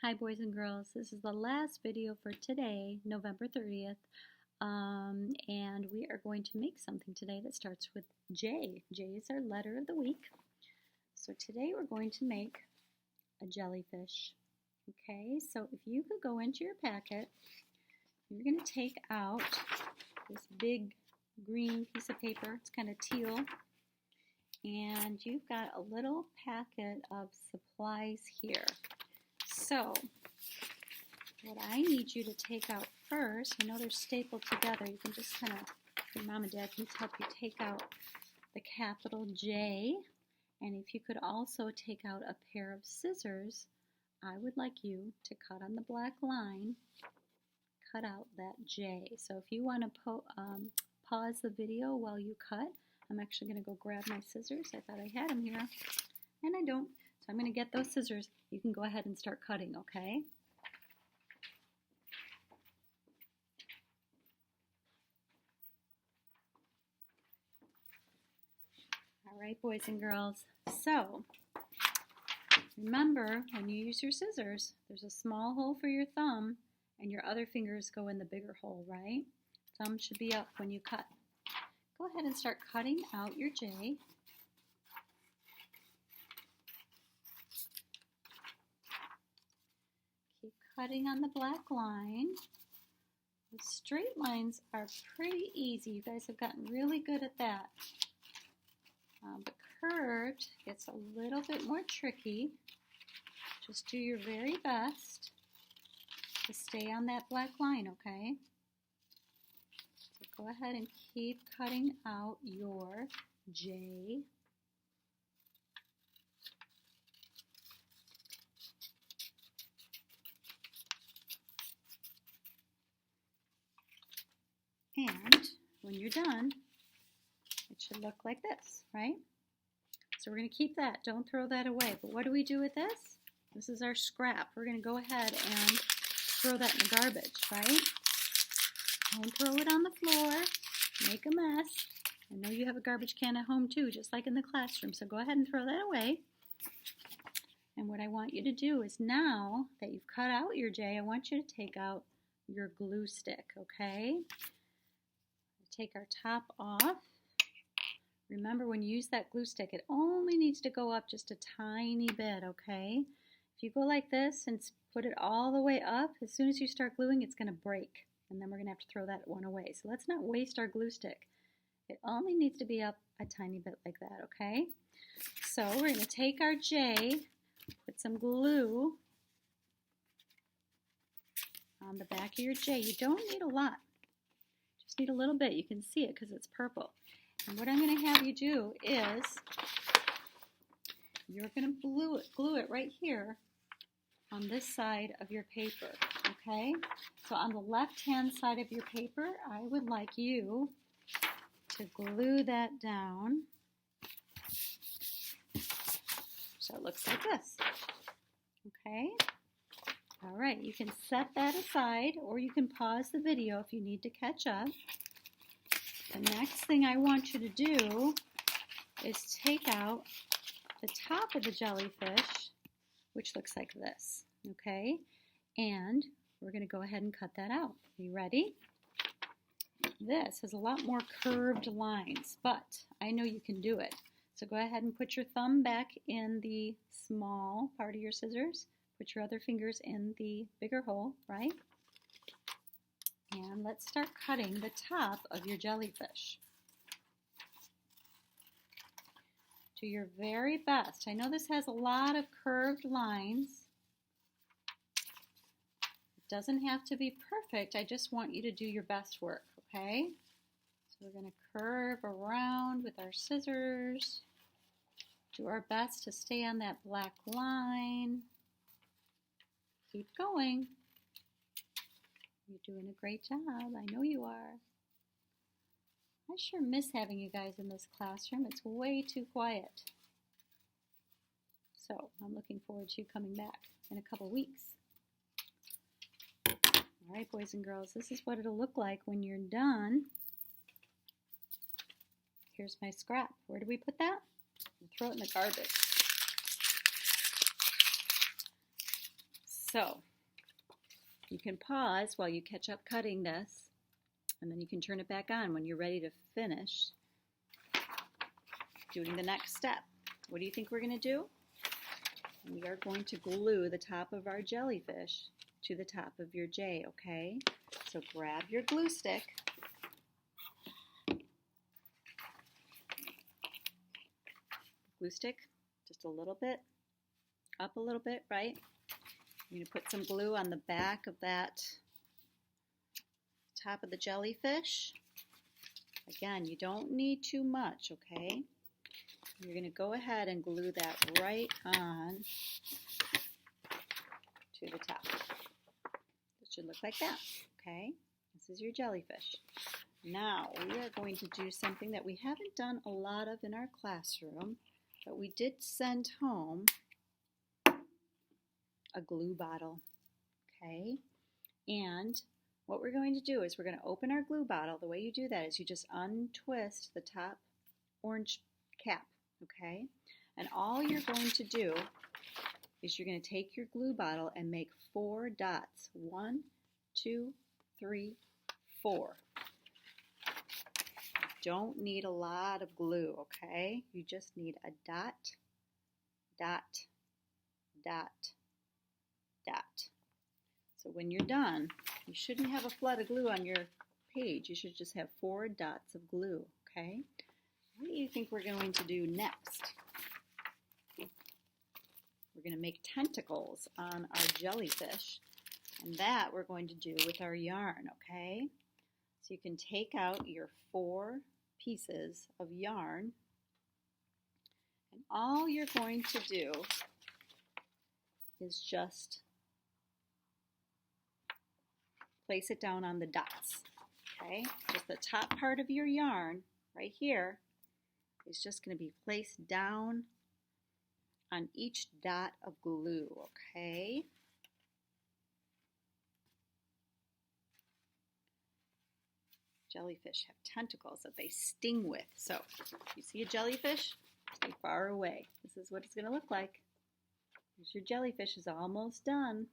Hi boys and girls, this is the last video for today, November 30th, and we are going to make something today that starts with J. J is our letter of the week. So today we're going to make a jellyfish. Okay, so if you could go into your packet, you're going to take out this big green piece of paper. It's kind of teal. And you've got a little packet of supplies here. So, what I need you to take out first, I know they're stapled together, you can just kind of, your mom and dad can help you take out the capital J, and if you could also take out a pair of scissors, I would like you to cut on the black line, cut out that J. So if you want to pause the video while you cut, I'm actually going to go grab my scissors. I thought I had them here, and I don't. So I'm going to get those scissors. You can go ahead and start cutting, okay? All right, boys and girls. So remember, when you use your scissors, there's a small hole for your thumb, and your other fingers go in the bigger hole, right? Thumb should be up when you cut. Go ahead and start cutting out your J. Keep cutting on the black line. The straight lines are pretty easy. You guys have gotten really good at that. But curved gets a little bit more tricky. Just do your very best to stay on that black line, okay? So go ahead and keep cutting out your J. And when you're done, it should look like this, right? So we're going to keep that. Don't throw that away. But what do we do with this? This is our scrap. We're going to go ahead and throw that in the garbage, right? Don't throw it on the floor. Make a mess. I know you have a garbage can at home too, just like in the classroom. So go ahead and throw that away. And what I want you to do is, now that you've cut out your J, I want you to take out your glue stick, okay? Take our top off. Remember, when you use that glue stick, it only needs to go up just a tiny bit, okay? If you go like this and put it all the way up, as soon as you start gluing, it's going to break. And then we're going to have to throw that one away. So let's not waste our glue stick. It only needs to be up a tiny bit like that, okay? So we're going to take our J, put some glue on the back of your J. You don't need a lot. Just need a little bit. You can see it because it's purple. And what I'm going to have you do is, you're going to glue it right here on this side of your paper, okay? So on the left-hand side of your paper, I would like you to glue that down so it looks like this, okay? All right, you can set that aside, or you can pause the video if you need to catch up. The next thing I want you to do is take out the top of the jellyfish, which looks like this, okay? And we're going to go ahead and cut that out. Are you ready? This has a lot more curved lines, but I know you can do it. So go ahead and put your thumb back in the small part of your scissors. Put your other fingers in the bigger hole, right? And let's start cutting the top of your jellyfish. Do your very best. I know this has a lot of curved lines. It doesn't have to be perfect. I just want you to do your best work, okay? So we're going to curve around with our scissors. Do our best to stay on that black line. Keep going. You're doing a great job. I know you are. I sure miss having you guys in this classroom. It's way too quiet. So I'm looking forward to you coming back in a couple weeks. All right, boys and girls, this is what it'll look like when you're done. Here's my scrap. Where do we put that? We'll throw it in the garbage. So you can pause while you catch up cutting this, and then you can turn it back on when you're ready to finish doing the next step. What do you think we're going to do? We are going to glue the top of our jellyfish to the top of your J, okay? So grab your glue stick. Glue stick, just a little bit, up a little bit, right? You're going to put some glue on the back of that top of the jellyfish. Again, you don't need too much, okay? You're going to go ahead and glue that right on to the top. It should look like that, okay? This is your jellyfish. Now, we are going to do something that we haven't done a lot of in our classroom, but we did send home a glue bottle, okay? And what we're going to do is we're going to open our glue bottle. The way you do that is you just untwist the top orange cap, okay? And all you're going to do is you're going to take your glue bottle and make 4 dots. 1, 2, 3, 4. You don't need a lot of glue, okay? You just need a dot, dot, dot, dot. So when you're done, you shouldn't have a flood of glue on your page. You should just have 4 dots of glue, okay? What do you think we're going to do next? We're going to make tentacles on our jellyfish, and that we're going to do with our yarn, okay? So you can take out your 4 pieces of yarn, and all you're going to do is just place it down on the dots, okay? Just the top part of your yarn right here is just going to be placed down on each dot of glue, okay? Jellyfish have tentacles that they sting with. So if you see a jellyfish, stay far away. This is what it's going to look like. Here's your jellyfish is almost done.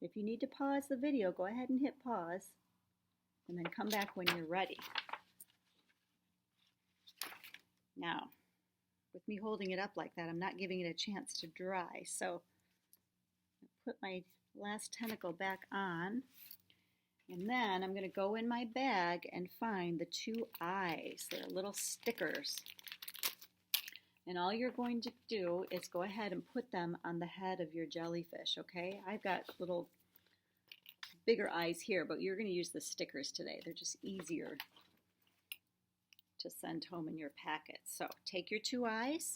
If you need to pause the video, go ahead and hit pause and then come back when you're ready. Now, with me holding it up like that, I'm not giving it a chance to dry. So I put my last tentacle back on, and then I'm going to go in my bag and find the 2 eyes. They're little stickers. And all you're going to do is go ahead and put them on the head of your jellyfish, okay? I've got little bigger eyes here, but you're going to use the stickers today. They're just easier to send home in your packet. So take your 2 eyes,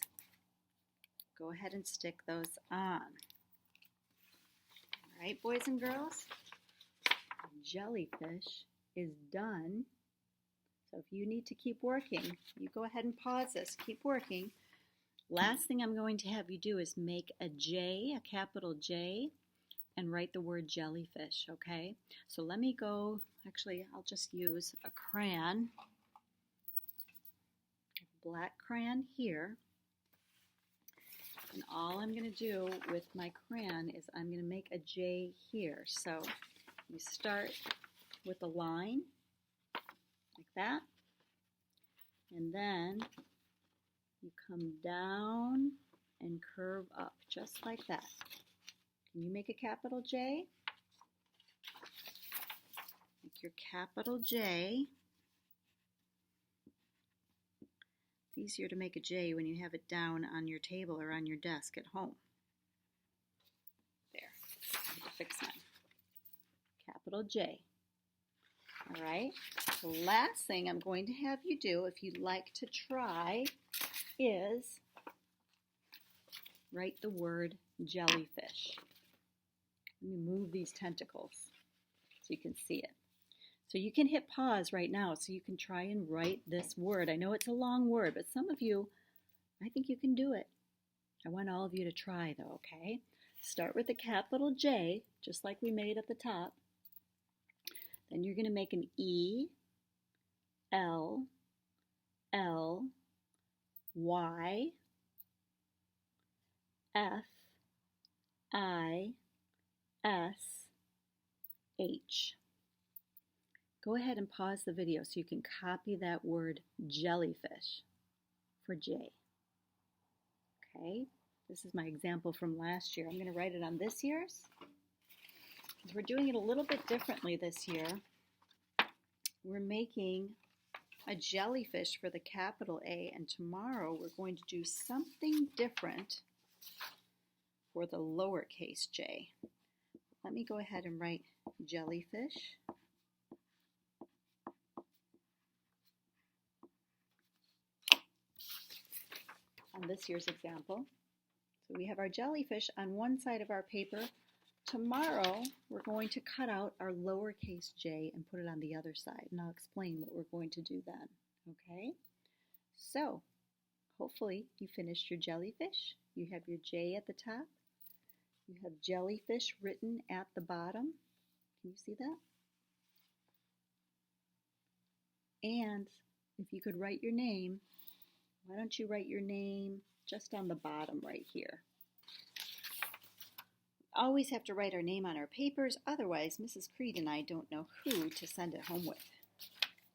go ahead and stick those on. All right, boys and girls, the jellyfish is done. So if you need to keep working, you go ahead and pause this, keep working. Last thing I'm going to have you do is make a J, a capital J, and write the word jellyfish, okay? So let me go, actually I'll just use a crayon. Black crayon here, and all I'm going to do with my crayon is I'm going to make a J here. So you start with a line like that, and then you come down and curve up just like that. Can you make a capital J? Make your capital J. Easier to make a J when you have it down on your table or on your desk at home. There, I have to fix mine. Capital J. All right, the last thing I'm going to have you do, if you'd like to try, is write the word jellyfish. Let me move these tentacles so you can see it. So you can hit pause right now so you can try and write this word. I know it's a long word, but some of you, I think you can do it. I want all of you to try though, okay? Start with a capital J, just like we made at the top. Then you're going to make an E, L, L, Y, F, I, S, H. Go ahead and pause the video so you can copy that word jellyfish for J. Okay, this is my example from last year. I'm going to write it on this year's. We're doing it a little bit differently this year. We're making a jellyfish for the capital A, and tomorrow we're going to do something different for the lowercase j. Let me go ahead and write jellyfish. On this year's example. So we have our jellyfish on one side of our paper. Tomorrow we're going to cut out our lowercase j and put it on the other side, and I'll explain what we're going to do then. Okay? So hopefully you finished your jellyfish. You have your j at the top. You have jellyfish written at the bottom. Can you see that? And if you could write your name, why don't you write your name just on the bottom right here? We always have to write our name on our papers, otherwise Mrs. Creed and I don't know who to send it home with.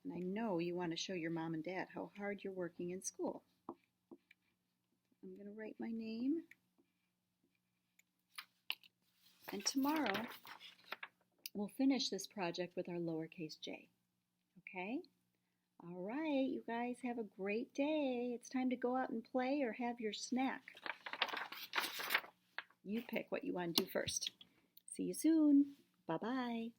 And I know you want to show your mom and dad how hard you're working in school. I'm going to write my name. And tomorrow we'll finish this project with our lowercase j. Okay? All right, you guys have a great day. It's time to go out and play or have your snack. You pick what you want to do first. See you soon. Bye-bye.